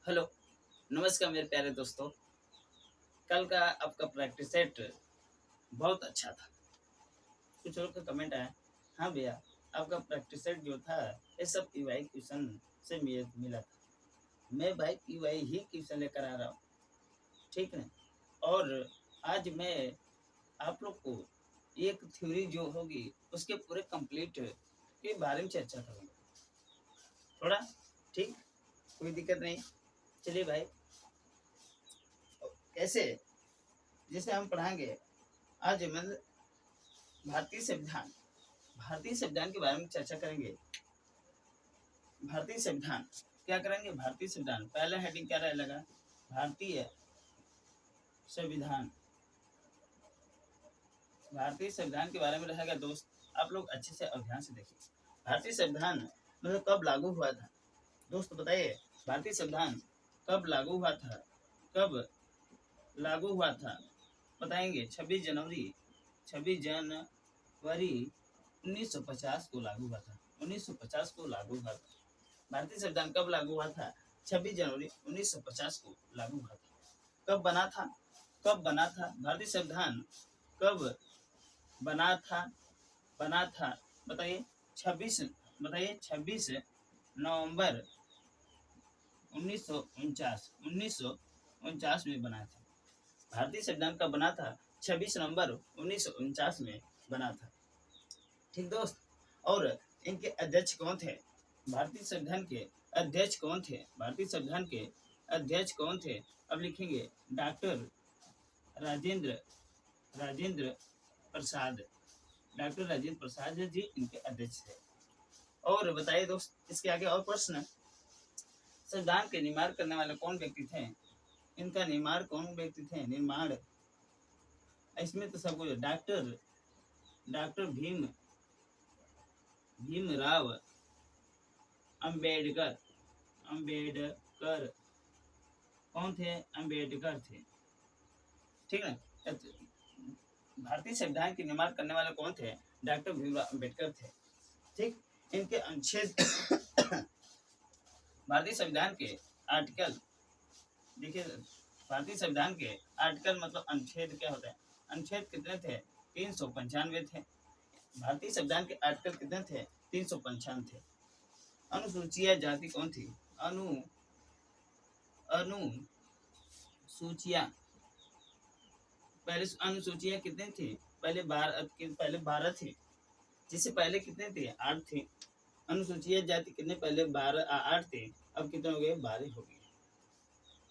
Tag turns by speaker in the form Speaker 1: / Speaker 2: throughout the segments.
Speaker 1: Hello, नमस्कार मेरे प्यारे दोस्तों। कल का आपका प्रैक्टिस सेट बहुत अच्छा था। कुछ लोग का कमेंट आया, हाँ भैया, आपका प्रैक्टिस सेट जो था ये सब ईवाई क्वेश्चन से मिला था। मैं भाई ईवाई ही क्वेश्चन लेकर आ रहा हूँ, ठीक है। और आज मैं आप लोग को एक थ्योरी जो होगी उसके पूरे कंप्लीट के बारे में चर्चा करूँगा। थोड़ा ठीक, कोई दिक्कत नहीं। चलिए भाई, कैसे जैसे हम पढ़ाएंगे आज मतलब भारतीय संविधान के बारे में चर्चा करेंगे। भारतीय संविधान क्या करेंगे? भारतीय संविधान पहला हेडिंग क्या रहेगा? भारतीय संविधान। भारतीय संविधान के बारे में रहेगा दोस्त, आप लोग अच्छे से और ध्यान से देखिए। भारतीय संविधान मतलब कब लागू हुआ था दोस्त, बताइए। भारतीय संविधान कब लागू हुआ था? कब लागू हुआ था बताएंगे? 26 जनवरी 1950 को लागू हुआ था। 1950 को लागू हुआ था। भारतीय संविधान कब लागू हुआ था? 26 जनवरी 1950 को लागू हुआ था। कब बना था? कब बना था भारतीय संविधान? कब बना था बताइए। 26 नवंबर 1949 में बना था। भारतीय संविधान कब बना था? 26 नवंबर 1949 में बना था, ठीक दोस्त। और इनके अध्यक्ष कौन थे? भारतीय संविधान के अध्यक्ष कौन थे? भारतीय संविधान के अध्यक्ष कौन थे? अब लिखेंगे डॉक्टर राजेंद्र राजेंद्र प्रसाद। डॉक्टर राजेंद्र प्रसाद जी इनके अध्यक्ष थे। और बताइए दोस्त, इसके आगे और प्रश्न। संविधान के निर्माण करने वाले कौन व्यक्ति थे? इनका निर्माण कौन व्यक्ति थे? निर्माण इसमें तो सब कुछ डॉक्टर डॉक्टर भीमराव अंबेडकर। अंबेडकर कौन थे? अंबेडकर थे, ठीक है। भारतीय संविधान के निर्माण करने वाले कौन थे? डॉक्टर भीमराव अंबेडकर थे, ठीक। इनके अनुच्छेद भारतीय संविधान के आर्टिकल देखिए। भारतीय संविधान के आर्टिकल मतलब अनुच्छेद क्या होता है? अनुच्छेद कितने थे? 395 थे। भारतीय संविधान के आर्टिकल कितने थे? 395 थे। अनुसूचिया जाति कौन थी? अनुसूचिया पहले अनुसूचियां कितनी थी? पहले 12 थी। जिससे पहले कितने थे? 8 थी। अनुसूचित जाति कितने? पहले 8 थे, अब कितने हो गए? 12 हो गए,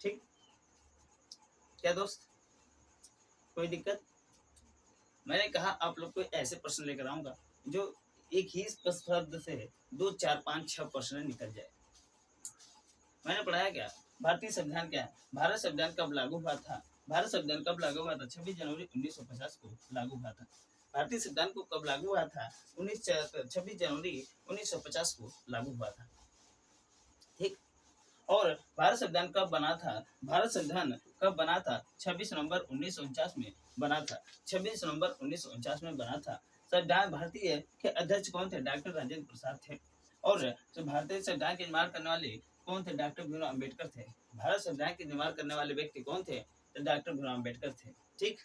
Speaker 1: ठीक। क्या दोस्त, कोई दिक्कत? मैंने कहा आप लोग को ऐसे प्रश्न लेकर आऊंगा जो एक ही शब्द से 2, 4, 5, 6 प्रश्न निकल जाए। मैंने पढ़ाया क्या? भारतीय संविधान क्या है? भारत संविधान कब लागू हुआ था? भारत संविधान कब लागू हुआ था? 26 जनवरी 1950 को लागू हुआ था। भारतीय संविधान को कब लागू हुआ था? 26 जनवरी 1950 को लागू हुआ था, ठीक। और भारत संविधान कब बना था? भारत संविधान कब बना था? 26 नवंबर 1949 में बना था। 26 नवंबर 1949 में बना था। संविधान भारतीय के अध्यक्ष कौन थे? डॉक्टर राजेंद्र प्रसाद थे। और जो भारतीय संविधान के निर्माण करने वाले कौन थे? डॉक्टर भीमराव अम्बेडकर थे। भारत संविधान के निर्माण करने वाले व्यक्ति कौन थे? तो डॉक्टर भीमराव अम्बेडकर थे, ठीक।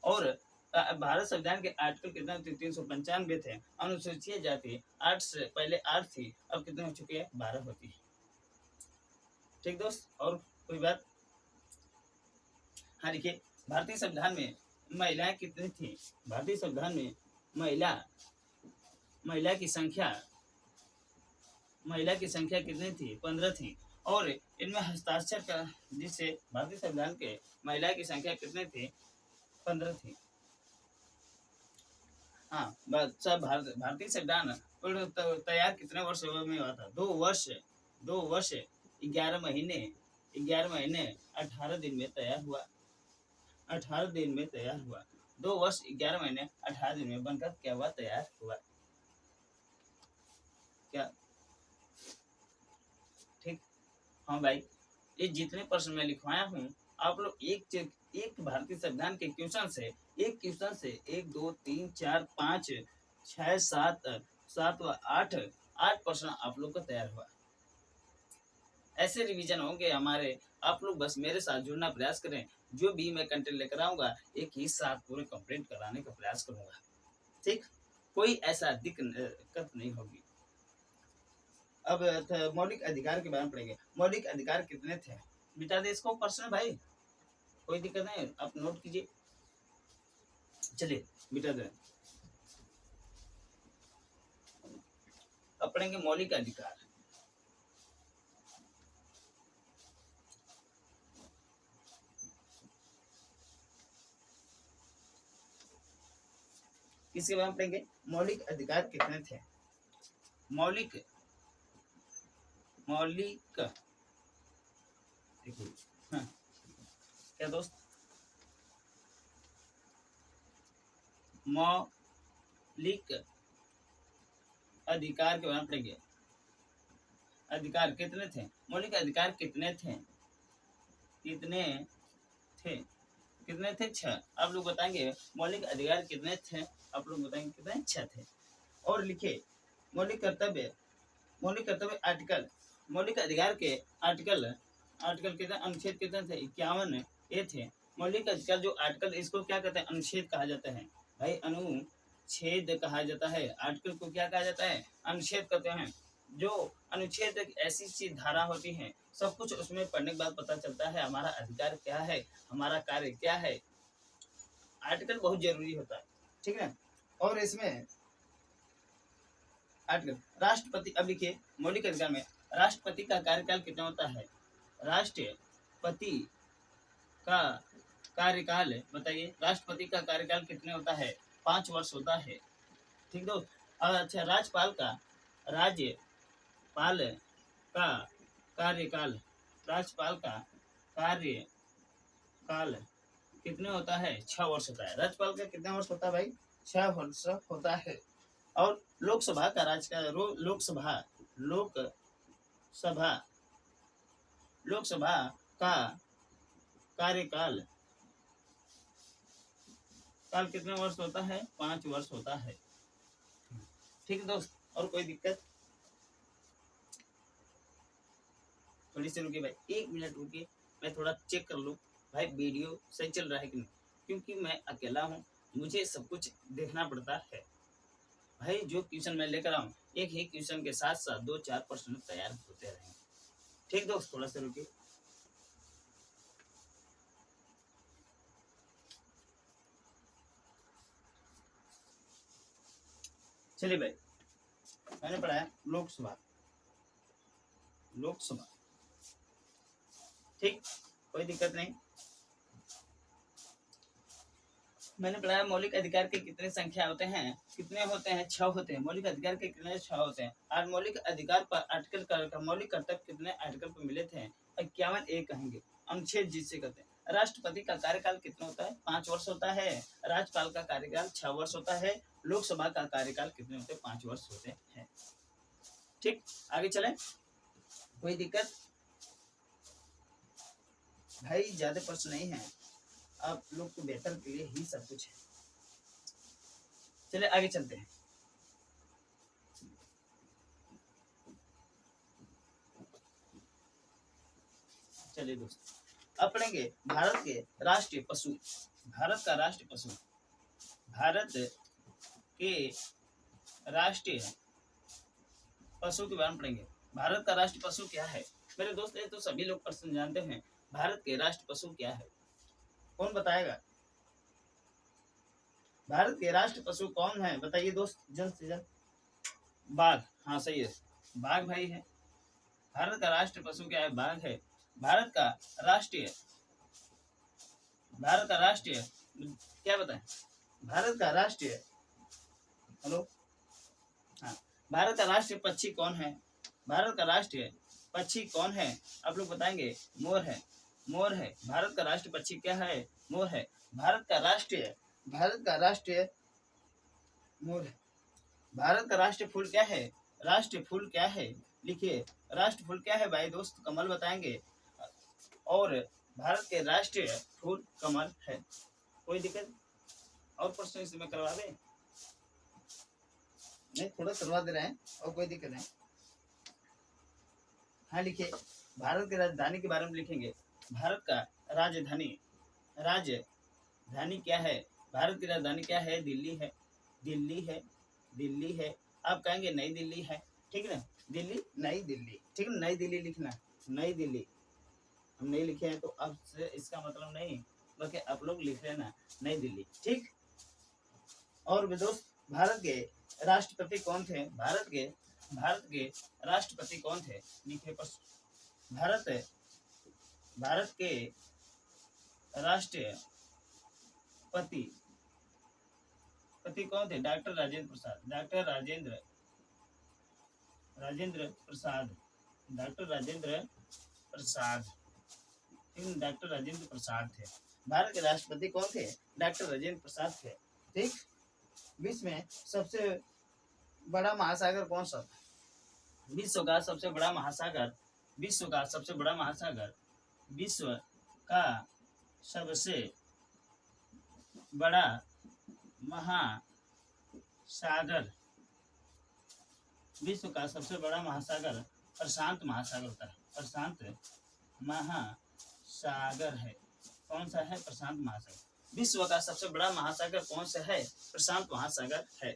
Speaker 1: और भारत संविधान के आर्टिकल कितने थे? 395 थे। अनुसूचित जाति 8 से पहले 8 थी, अब कितने हो चुके हैं? 12 होती है, ठीक दोस्त। और कोई बात? हाँ देखिए, भारतीय संविधान में महिलाएं कितनी थी? भारतीय संविधान में महिला की संख्या कितनी थी? 15 थी। और इनमें हस्ताक्षर का जिससे भारतीय संविधान के महिला की संख्या कितनी थी? 15 थी। हाँ, भारतीय संविधान तैयार कितने वर्ष में हुआ था? 2 वर्ष 11 महीने 18 दिन में तैयार हुआ। 18 दिन में तैयार हुआ। 2 वर्ष 11 महीने 18 दिन में बनकर क्या हुआ? तैयार हुआ, क्या, ठीक। हाँ भाई, ये जितने प्रश्न मैं लिखवाया हूँ आप लोग एक भारतीय संविधान के क्वेश्चन से 1, 2, 3, 4, 5, 6, 7 व 8 प्रश्न आप लोग का तैयार हुआ। ऐसे रिवीजन होंगे हमारे। आप लोग बस मेरे साथ जुड़ना प्रयास करें। जो भी मैं कंटेंट लेकर आऊँगा एक ही साथ पूरे कंप्लीट कराने का प्रयास करूँगा। ठीक, कोई ऐसा दिक्कत नहीं होगी। अब मौलिक अधिकार के बारे में पढ़ेंगे। मौलिक अधिकार कितने थे? मिटा दे इसको प्रश्न भाई, कोई दिक्कत नहीं, आप नोट कीजिए। चलिए मिटा दे। अब पढ़ेंगे मौलिक अधिकार। किसके बारे में पढ़ेंगे? मौलिक अधिकार कितने थे? मौलिक हाँ, क्या दोस्त? मौलिक अधिकार के बारे में पढ़ेंगे। अधिकार कितने थे? मौलिक अधिकार कितने थे? कितने थे? कितने थे? 6। आप लोग बताएंगे मौलिक अधिकार कितने थे? आप लोग बताएंगे कितने? 6 थे। और लिखे मौलिक कर्तव्य। मौलिक कर्तव्य आर्टिकल, मौलिक अधिकार के आर्टिकल कितने? अनुच्छेद कितने थे? 51 ये थे। मौलिक अधिकार जो आर्टिकल, इसको क्या कहते हैं? अनुच्छेद कहा जाता है भाई, अनुच्छेद कहा जाता है। आर्टिकल को क्या कहा जाता है? अनुच्छेद कहते हैं। जो अनुच्छेद एक ऐसी चीज धारा होती है, सब कुछ उसमें पढ़ने के बाद पता चलता है हमारा अधिकार क्या है, हमारा कार्य क्या है। आर्टिकल बहुत जरूरी होता है, ठीक है। और इसमें आर्टिकल राष्ट्रपति, अब लिखिए मौलिक अधिकार में राष्ट्रपति का कार्यकाल कितना होता है? राष्ट्रपति का कार्यकाल बताइए, राष्ट्रपति का कार्यकाल कितने होता है? 5 वर्ष होता है, ठीक दोस्त। अच्छा, राज्यपाल का कार्यकाल, राज्यपाल का कार्यकाल कितने होता है? 6 वर्ष होता है। राज्यपाल का कितने वर्ष होता है भाई? 6 वर्ष होता है। और लोकसभा का लोकसभा का कार्यकाल कितने वर्ष होता है? 5 वर्ष होता है, ठीक है दोस्त। और कोई दिक्कत? थोड़ी सी रुकिए भाई, 1 मिनट रुकिए, मैं थोड़ा चेक कर लूँ भाई वीडियो सही चल रहा है कि नहीं, क्योंकि मैं अकेला हूँ, मुझे सब कुछ देखना पड़ता है भाई। जो क्वेश्चन मैं लेकर आऊँ, एक ही क्वेश्चन के साथ साथ 2-4 प्रश्न तैयार होते रहेंगे, ठीक दोस्त। थोड़ा सा रुकिए। चलिए भाई, मैंने पढ़ाया लोकसभा, ठीक, कोई दिक्कत नहीं। मैंने पढ़ाया मौलिक अधिकार के कितने संख्या होते हैं? कितने होते हैं? 6 होते हैं। मौलिक अधिकार के कितने? 6 होते हैं। और मौलिक अधिकार पर आर्टिकल का मौलिक कर्तव्य कितने आर्टिकल पर मिले थे? 51 ए कहेंगे, अनुच्छेद जिसे कहते हैं। राष्ट्रपति का कार्यकाल कितना होता है? 5 वर्ष होता है। राज्यपाल का कार्यकाल 6 वर्ष होता है। लोकसभा का कार्यकाल कितने होते हैं? 5 वर्ष होते हैं, ठीक। आगे चले, कोई दिक्कत भाई? ज्यादा प्रश्न नहीं है, आप लोग को बेहतर के लिए ही सब कुछ है। चलिए आगे चलते हैं। चलिए दोस्तों, अब पढ़ेंगे भारत के राष्ट्रीय पशु। भारत का राष्ट्रीय पशु, भारत के राष्ट्रीय पशु के बारे में पढ़ेंगे। भारत का राष्ट्रीय पशु क्या है? मेरे दोस्त, ये तो सभी लोग प्रश्न जानते हैं। भारत के राष्ट्रीय पशु क्या है? कौन बताएगा? भारत के राष्ट्रीय पशु कौन है? बताइए दोस्त, जल्द से जल्द। बाघ, हाँ सही है, बाघ भाई है। भारत का राष्ट्रीय पशु क्या है? बाघ है। भारत का राष्ट्रीय क्या बताएं? भारत का राष्ट्रीय, हेलो, हाँ, भारत का राष्ट्रीय पक्षी कौन है? भारत का राष्ट्रीय पक्षी कौन है? आप लोग बताएंगे। मोर है, मोर है। भारत का राष्ट्रीय पक्षी क्या है? मोर है। भारत का राष्ट्रीय मोर है। भारत का राष्ट्रीय फूल क्या है? राष्ट्रीय फूल क्या है? लिखिए, राष्ट्रीय फूल क्या है भाई दोस्त? कमल बताएंगे। और भारत के राष्ट्रीय फूल कमल है। कोई दिक्कत? और प्रश्न इसमें करवा दें? नहीं, थोड़ा करवा दे रहे हैं, और कोई दिक्कत नहीं। हाँ लिखिए, भारत की राजधानी के बारे में लिखेंगे। भारत का राजधानी, राजधानी क्या है? भारत की राजधानी क्या है? दिल्ली है, दिल्ली है, दिल्ली है। आप कहेंगे नई दिल्ली है, ठीक है ना, दिल्ली, नई दिल्ली, ठीक है, नई दिल्ली लिखना, नई दिल्ली। हम नहीं लिखे हैं तो अब से इसका मतलब नहीं, बल्कि आप लोग लिख लेना नई दिल्ली, ठीक। और भी दोस्त, भारत के राष्ट्रपति कौन थे? भारत के राष्ट्रपति कौन थे? लिखे प्रश्न। भारत के राष्ट्रपति कौन थे? Doctor Rajendra Prasad, doctor Rajendra Prasad, doctor Rajendra Prasad, doctor Rajendra Prasad थे। भारत के राष्ट्रपति कौन थे? डॉक्टर राजेंद्र प्रसाद थे, ठीक। विश्व में सबसे बड़ा महासागर कौन सा? विश्व का सबसे बड़ा महासागर, विश्व का सबसे बड़ा महासागर, विश्व का सबसे बड़ा महासागर, विश्व का सबसे बड़ा महासागर प्रशांत महासागर होता है, प्रशांत महासागर है। कौन सा है? प्रशांत महासागर। विश्व का सबसे बड़ा महासागर कौन सा है? प्रशांत महासागर है,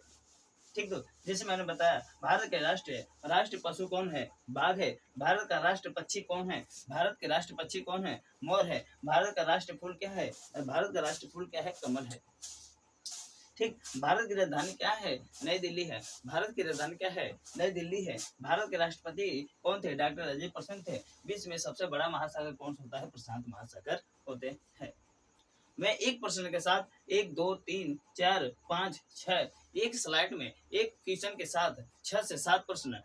Speaker 1: ठीक। तो जैसे मैंने बताया, भारत के राष्ट्रीय पशु कौन है? बाघ है। भारत का राष्ट्र पक्षी कौन है? भारत के राष्ट्र पक्षी कौन है? मोर है। भारत का राष्ट्र फूल क्या है? भारत का राष्ट्र फूल क्या है? कमल है, ठीक। भारत की राजधानी क्या है? नई दिल्ली है। भारत की राजधानी क्या है? नई दिल्ली है। भारत के राष्ट्रपति कौन थे? डॉक्टर राजेंद्र प्रसाद थे। विश्व में सबसे बड़ा महासागर कौन सा होता है? प्रशांत महासागर होते हैं। मैं एक प्रश्न के साथ 1 2 3 4 5 6 एक स्लाइड में एक क्वेश्चन के साथ 6 से 7 प्रश्न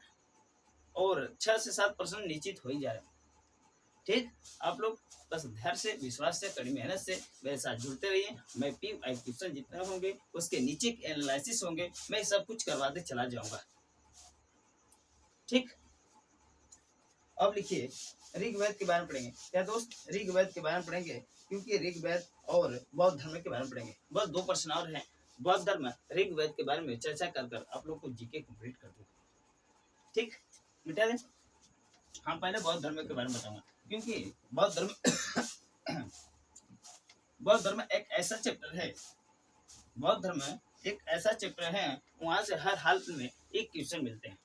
Speaker 1: और 6 से 7 प्रश्न निश्चित हो ही जा रहे हैं, ठीक। आप लोग बस धैर्य से, विश्वास से, कड़ी मेहनत से मेरे साथ जुड़ते रहिए। मैं PY क्वेश्चन जितने होंगे उसके नीचे एनालिसिस होंगे, मैं सब कुछ करवाते चला जाऊंगा, ठीक। अब लिखिए, ऋग्वेद के बारे में पढ़ेंगे क्या दोस्त? ऋग्वेद के बारे में पढ़ेंगे, क्योंकि ऋग्वेद और बौद्ध धर्म के बारे में पढ़ेंगे। बस 2 प्रश्न और हैं। बौद्ध धर्म, ऋग्वेद के बारे में चर्चा कर आप लोग को जीके कंप्लीट कर दूंगा, ठीक। मिटा दें। हाँ, पहले बौद्ध धर्म के बारे में बताऊंगा, क्योंकि बौद्ध धर्म एक ऐसा चैप्टर है, बौद्ध धर्म एक ऐसा चैप्टर है, वहां से हर हाल में एक क्वेश्चन मिलते हैं,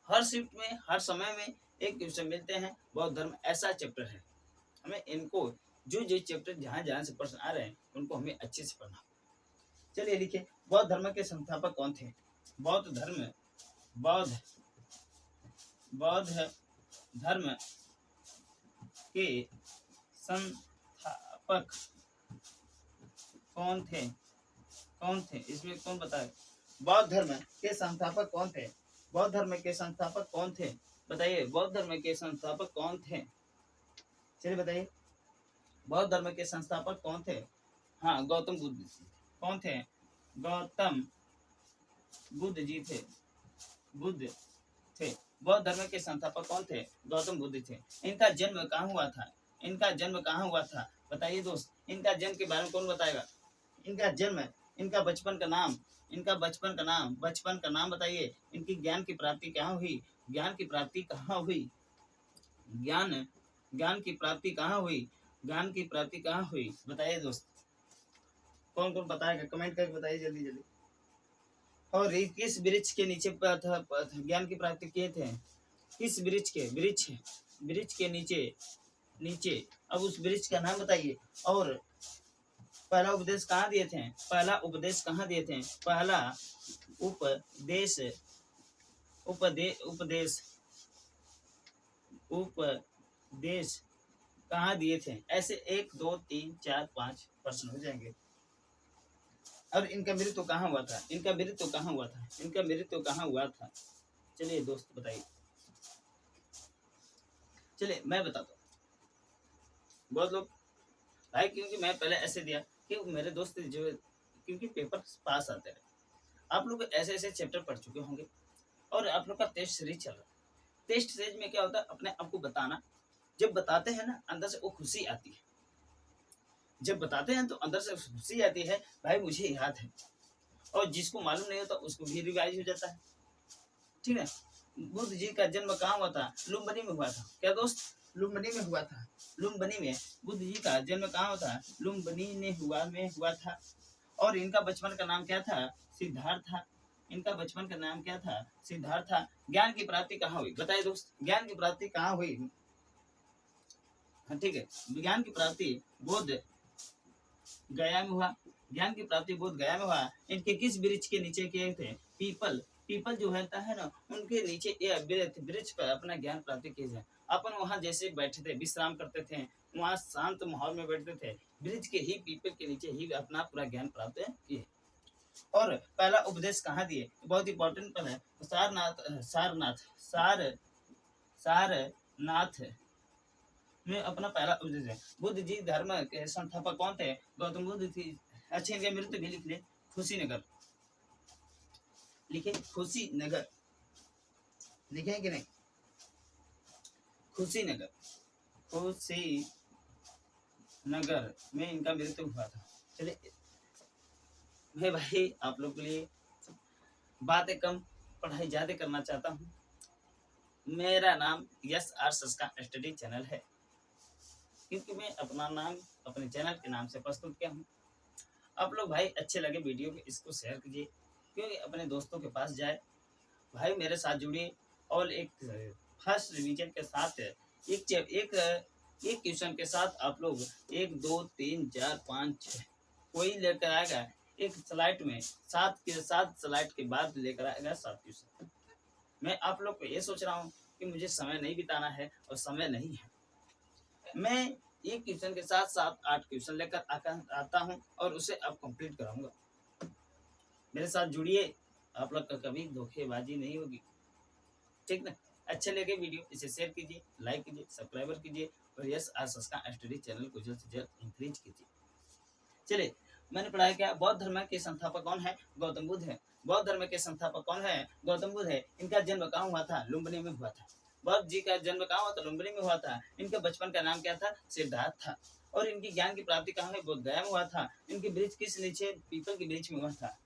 Speaker 1: हर शिफ्ट में, हर समय में एक क्वेश्चन मिलते हैं। बौद्ध धर्म ऐसा चैप्टर है, हमें इनको जो चैप्टर जहाँ से प्रश्न आ रहे हैं उनको हमें अच्छे से पढ़ना। चलिए लिखिए, बौद्ध धर्म के संस्थापक कौन थे? बौद्ध धर्म के संस्थापक कौन थे? इसमें कौन बताए? बौद्ध धर्म के संस्थापक कौन थे? बौद्ध धर्म के संस्थापक कौन थे? बताइए, बौद्ध धर्म के संस्थापक कौन थे? चलिए बताइए, बौद्ध धर्म के संस्थापक कौन थे? हाँ, गौतम बुद्ध। कौन थे? गौतम बुद्ध जी थे, बुद्ध थे। बौद्ध धर्म के संस्थापक कौन थे? गौतम बुद्ध थे। इनका जन्म कहाँ हुआ था? बताइए दोस्त, इनका जन्म के बारे में कौन बताएगा? इनका जन्म, इनका बचपन का नाम बताइए। इनकी ज्ञान की प्राप्ति कहाँ हुई? ज्ञान की प्राप्ति कहाँ हुई? बताइए दोस्त, कौन कौन बताएगा? कमेंट करके बताइए जल्दी जल्दी। और किस वृक्ष के नीचे ज्ञान की प्राप्ति किए थे? किस वृक्ष के नीचे। अब उस वृक्ष का नाम बताइए। और पहला उपदेश कहाँ दिए थे? पहला उपदेश कहाँ दिए थे? ऐसे 1 2 3 4 5 प्रश्न हो जाएंगे। और इनका मृत्यु कहाँ हुआ था? चलिए दोस्त बताइए। चलिए मैं बताता हूँ। बहुत लोग भाई, क्योंकि मैं पहले ऐसे दिया कि मेरे दोस्त जो, क्योंकि पेपर पास आते रहे, आप लोग ऐसे चैप्टर पढ़ चुके होंगे और आप लोग का टेस्ट सीरीज चल रहा है। टेस्ट सीरीज में क्या होता है? अपने आप को बताना। जब बताते हैं ना, अंदर से वो खुशी आती है। जब बताते हैं तो अंदर से खुशी आती है, भाई मुझे याद है। और जिसको मालूम नहीं होता उसको भी रिवाइज हो जाता है, ठीक है। बुद्ध जी का जन्म कहाँ हुआ था? लुम्बिनी में हुआ था। क्या दोस्त? लुम्बिनी में हुआ था। लुम्बिनी में बुद्ध जी का जन्म कहाँ हुआ था? लुम्बिनी में हुआ था। और इनका बचपन का नाम क्या था? सिद्धार्थ था। इनका बचपन का नाम क्या था? सिद्धार्थ था। ज्ञान की प्राप्ति कहाँ हुई? बताइए दोस्त, ज्ञान की प्राप्ति कहाँ हुई? हाँ ठीक है, ज्ञान की प्राप्ति बोध गया में हुआ। ज्ञान की प्राप्ति बोध गया में हुआ। इनके किस वृक्ष के नीचे किए थे? पीपल। पीपल जो होता है ना, उनके नीचे ये वृक्ष पर अपना ज्ञान प्राप्ति किए थे। अपन वहां जैसे बैठे थे, विश्राम करते थे, वहां शांत माहौल में बैठते थे, वृक्ष के ही पीपल के नीचे ही अपना पूरा ज्ञान प्राप्त किए। और पहला उपदेश कहाँ दिए? बहुत इंपॉर्टेंट पल है। सारनाथ में अपना पहला उपदेश है। बुद्ध जी धर्म के संस्थापक कौन थे? गौतम बुद्ध थी। अच्छे, इनके मृत्यु भी लिख ले, खुशीनगर लिखे, खुशीनगर लिखे कि नहीं? खुशीनगर में इनका मृत्यु हुआ था। चलिए मैं भाई आप लोग के लिए बातें कम पढ़ाई ज्यादा करना चाहता हूँ। मेरा नाम यस आर सस्का स्टडी चैनल है, क्योंकि मैं अपना नाम अपने चैनल के नाम से प्रस्तुत किया हूँ। आप लोग भाई अच्छे लगे वीडियो को इसको शेयर कीजिए, क्योंकि अपने दोस्तों के पास जाए। भाई मेरे साथ जुड़िए और एक फर्स्ट रिवीजन के साथ एक क्वेश्चन के साथ आप लोग 1 2 3 4 5 6 कोई लेकर आएगा एक स्लाइड में 7 स्लाइड के बाद लेकर आएगा 7 क्वेश्चन। मैं आप लोग को ये सोच रहा हूँ कि मुझे समय नहीं बिताना है और समय नहीं है। मैं एक क्वेश्चन के साथ 7-8 क्वेश्चन लेकर आता हूँ और उसे अब कंप्लीट कराऊंगा। मेरे साथ जुड़िए, आप लोग का कभी धोखेबाजी नहीं होगी, ठीक ना? अच्छे लगे वीडियो इसे शेयर कीजिए, लाइक कीजिए, सब्सक्राइबर कीजिए और यस आर सस्का स्टडी चैनल को जल्द से जल्द इंक्रीज कीजिए। चलिए मैंने पढ़ाया क्या? बौद्ध धर्म के संस्थापक कौन है? गौतम बुद्ध है। बौद्ध धर्म के संस्थापक कौन है? गौतम बुद्ध है। इनका जन्म कहाँ हुआ था? लुम्बिनी में हुआ था। बौद्ध जी का जन्म कहाँ हुआ था? लुम्बिनी में हुआ था। इनके बचपन का नाम क्या था? सिद्धार्थ था। और इनकी ज्ञान की प्राप्ति कहाँ हुई? बोध गया में हुआ था। इनके वृक्ष किस नीचे? पीपल के वृक्ष में हुआ था।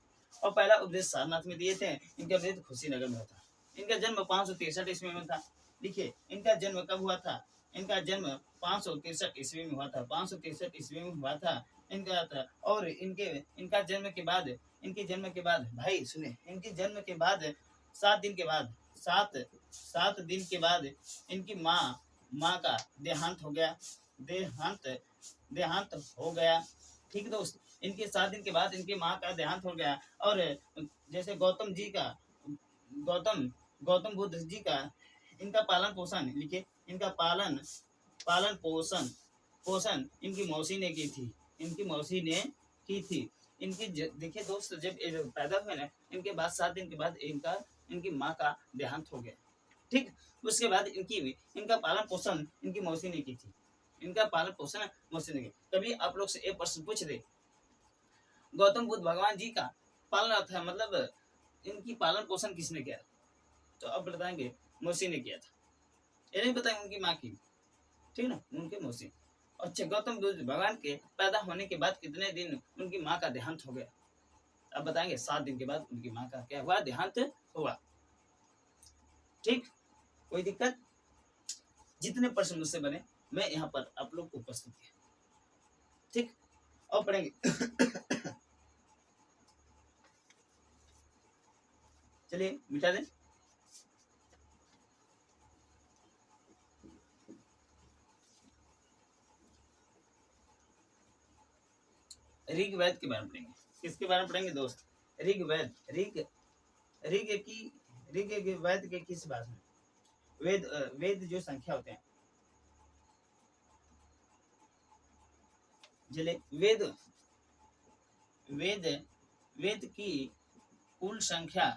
Speaker 1: और पहला उपदेश सारनाथ में दिए थे। इनका वृक्ष खुशीनगर में हुआ था। इनका जन्म 563 ईस्वी में था। लिखिए इनका जन्म कब हुआ था? इनका जन्म 563 ईस्वी में हुआ था। 563 ईस्वी में हुआ था इनका था। और इनका जन्म के बाद भाई सुने, इनके जन्म के बाद 7 दिन के बाद 7 दिन के बाद इनकी माँ का देहांत हो गया। ठीक दोस्त, इनके 7 दिन के बाद इनकी माँ का देहांत हो गया। और जैसे गौतम बुद्ध जी का इनका पालन पोषण लिखे, इनका पालन पोषण इनकी मौसी ने की थी। इनकी देखिए दोस्त, जब पैदा हुए ना, इनके बाद 7 दिन के बाद इनकी माँ का देहांत हो गया। ठीक, उसके बाद इनका पालन पोषण इनकी मौसी ने की थी। इनका पालन पोषण मौसी ने की। कभी आप लोग से एक प्रश्न पूछ दे, गौतम बुद्ध भगवान जी का पालन था, मतलब इनकी पालन पोषण किसने किया? तो अब बताएंगे मौसी ने किया था। ये नहीं बताएंगे उनकी माँ की, ठीक ना, उनके मौसी। अच्छा, गौतम बुद्ध भगवान के पैदा होने के बाद कितने दिन उनकी माँ का देहांत हो गया? अब बताएंगे 7 दिन के बाद उनकी माँ का क्या हुआ? देहांत हुआ। ठीक, कोई दिक्कत? जितने प्रश्न मुझसे बने मैं यहाँ पर आप लोग को प्रस्तुत किया। ठीक, और पढ़ेंगे चलिए मिटा दें। ऋग्वेद के बारे में पढ़ेंगे। किसके बारे में पढ़ेंगे दोस्त? ऋग्वेद। वेद के किस बात में? वेद जो संख्या होते हैं, चलिए वेद की कुल संख्या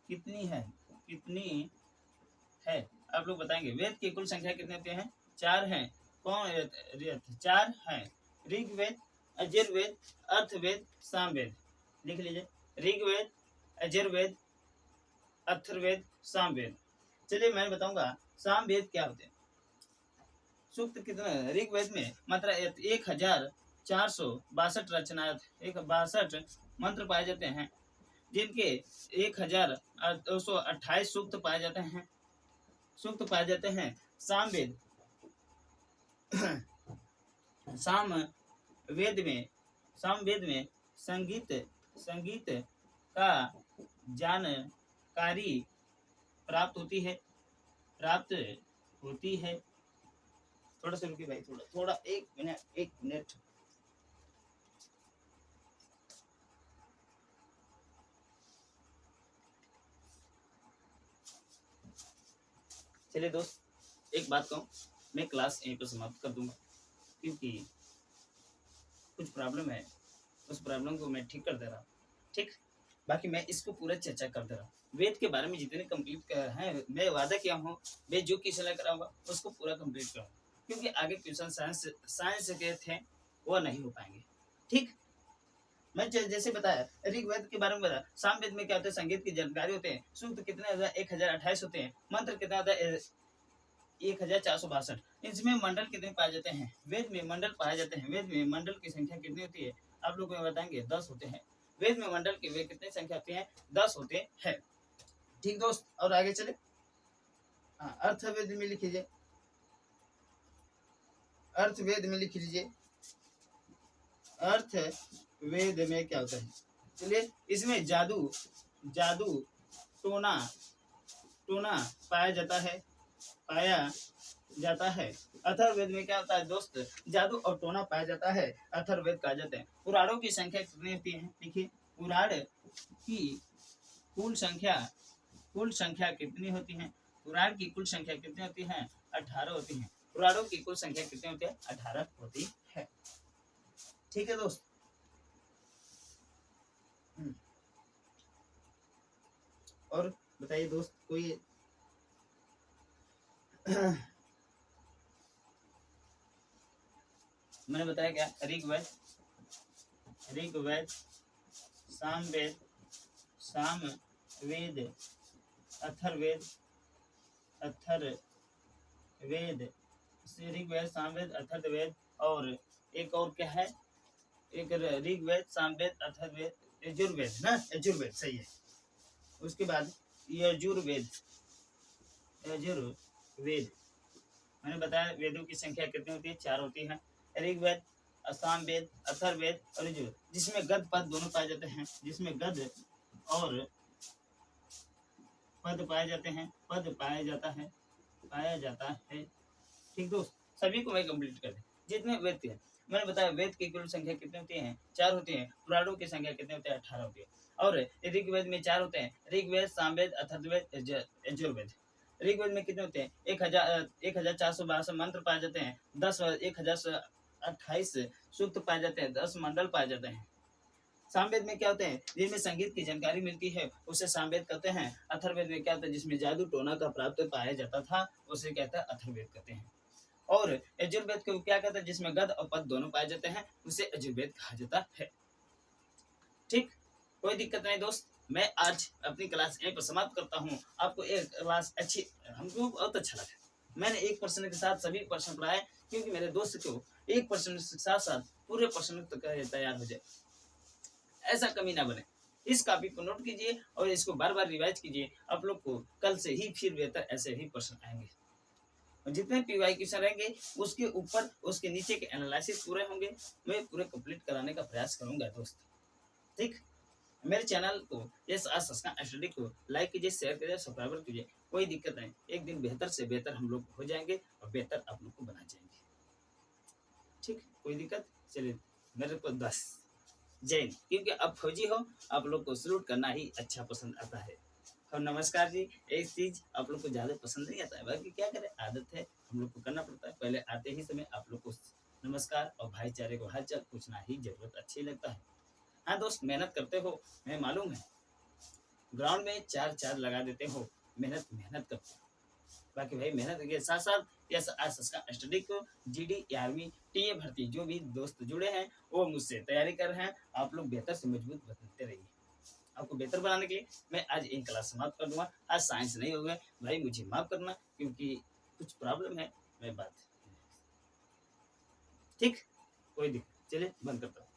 Speaker 1: कितनी है? आप लोग बताएंगे। वेद की कुल संख्या कितने होते हैं? 4 हैं। कौन? 4 हैं। ऋग्वेद, यजुर्वेद, अर्थवेद, सामवेद। लिख लीजिए, ऋग्वेद, यजुर्वेद, अथर्ववेद, सामवेद। चलिए मैं बताऊंगा सामवेद क्या होते हैं। सूक्त कितना? ऋग्वेद में मात्र 1462 रचना 62 मंत्र पाए जाते हैं। जिनके 1228 सूक्त पाए जाते हैं, सूक्त पाए जाते हैं। सामवेद सामवेद में संगीत का जानकारी प्राप्त होती है। थोड़ा सा रुकिए भाई, थोड़ा 1 मिनट। चलिए दोस्त, एक बात कहूँ, मैं क्लास यहीं पर समाप्त कर दूंगा, क्योंकि कुछ प्रॉब्लम है, उस प्रॉब्लम को मैं ठीक कर दे रहा हूँ। ठीक, बाकी मैं इसको पूरा चर्चा कर दे रहा हूँ। वेद के बारे में जितने कंप्लीट हैं, मैं वादा किया हूँ वेद जो क्वेश्चन कराऊंगा उसको पूरा कंप्लीट करूँगा, क्योंकि आगे क्वेश्चन साइंस के थे वो नहीं हो पाएंगे। ठीक, मैं जैसे बताया ऋग्वेद के बारे में बताया। सामवेद में क्या होता है, संगीत की जानकारी होते हैं। सूक्त कितने होता है, 1028 होते हैं। मंत्र कितना होता है, 1462। इसमें मंडल कितने पाए जाते हैं, वेद में मंडल पाए जाते हैं। वेद में मंडल की संख्या कितनी होती है, आप लोग को बताएंगे 10 होते हैं। वेद में मंडल की वे कितनी संख्या होती है, 10 होते हैं। ठीक दोस्त, और आगे चले। अर्थवेद में लिख लीजिए, अर्थवेद में लिख लीजिए, अर्थवेद में क्या होता है। चलिए, इसमें जादू टोना पाया जाता है। अथर्ववेद में क्या होता है दोस्त, जादू और टोना पाया जाता है, अथर्ववेद कहा जाता है। पुराणों की संख्या कितनी होती है, देखिए पुराण की कुल संख्या कितनी होती है, पुराण की कुल संख्या कितनी होती है, 18 होती है। पुराणों की कुल संख्या कितनी होती है, 18 होती है। ठीक है दोस्त, और बताइए दोस्त कोई मैंने बताया क्या, ऋग्वेद, सामवेद, अथर्ववेद, ऋग्वेद, सामवेद, अथर्ववेद, और एक और क्या है, एक ऋग्वेद, सामवेद, अथर्ववेद, यजुर्वेद ना, यजुर्वेद सही है। उसके बाद यजुर्वेद मैंने बताया वेदों की संख्या कितनी होती है, 4 होती है। ऋग्वेद, सामवेद, अथर्ववेद और यजुर्वेद, जिसमें गद पद दोनों पाए जाते हैं, जिसमें गद और पद पाए जाते हैं, पाया जाता है। ठीक दोस्त, सभी को मैं कंप्लीट कर दे। जितने वेद थे मैंने बताया, वेद की कुल संख्या कितनी होती है, 4 होती है। पुराणों की संख्या कितनी होती है, 18 होती है। और ऋग्वेद में 4 होते हैं, ऋग्वेद, सामवेद, अथर्ववेद, यजुर्वेद। ऋग्वेद में कितने होते हैं, 1462 मंत्र पाए जाते हैं, 1028 सूक्त पाए जाते हैं, 10 मंडल पाए जाते हैं। सामवेद में क्या होते हैं, जिनमें संगीत की जानकारी मिलती है उसे सामवेद कहते हैं। अथर्ववेद में क्या होता है, जिसमें जादू टोना का प्राप्त पाया जाता था उसे कहता है अथर्ववेद कहते हैं। और यजुर्वेद को क्या कहते हैं, जिसमें गद और पद दोनों पाए जाते हैं उसे यजुर्वेद कहा जाता है। ठीक, कोई दिक्कत नहीं दोस्त, मैं आज अपनी क्लास यहीं पर समाप्त करता हूँ। आपको एक क्लास अच्छी, हमको बहुत अच्छा लगा। मैंने एक प्रश्न के साथ सभी प्रश्न पढ़ाए, क्योंकि मेरे दोस्त को एक प्रश्न के साथ साथ पूरे प्रश्न तैयार हो जाए, ऐसा कमी ना बने। इस कॉपी को नोट कीजिए और इसको बार बार रिवाइज कीजिए। आप लोग को कल से ही फिर बेहतर ऐसे ही प्रश्न आएंगे, और जितने पीवाई क्वेश्चन रहेंगे उसके ऊपर उसके नीचे के एनालिसिस पूरे होंगे, मैं पूरे कंप्लीट कराने का प्रयास करूंगा दोस्त। ठीक, मेरे चैनल को स्टडी को लाइक कीजिए, शेयर कीजिए, सब्सक्राइब कीजिए। कोई दिक्कत नहीं, एक दिन बेहतर से बेहतर हम लोग हो जाएंगे और बेहतर आप लोग को बना जाएंगे। ठीक, कोई दिक्कत, चलिए मेरे को 10 जय हिंद। क्योंकि अब फौजी हो, आप लोग को सलूट करना ही अच्छा पसंद आता है। और नमस्कार जी, एक चीज आप लोग को ज्यादा पसंद नहीं आता है, बाकी क्या करें, आदत है, हम लोग को करना पड़ता है। पहले आते ही समय आप लोग को नमस्कार और भाईचारे को हालचाल पूछना ही जरूरत अच्छी लगता है। हाँ दोस्त, मेहनत करते हो, मैं मालूम है, ग्राउंड में 4 लगा देते हो, मेहनत करते हो। बाकी भाई मेहनत के साथ साथ स्टडी को GD आर्मी टीए भर्ती जो भी दोस्त जुड़े हैं वो मुझसे तैयारी कर रहे हैं। आप लोग बेहतर से मजबूत बनते रहिए। आपको बेहतर बनाने के लिए मैं आज एक क्लास समाप्त कर दूंगा। आज साइंस नहीं हो गया भाई, मुझे माफ करना, क्योंकि कुछ प्रॉब्लम है, मैं बात ठीक, कोई दिक्कत, चलिए बंद करता हूँ।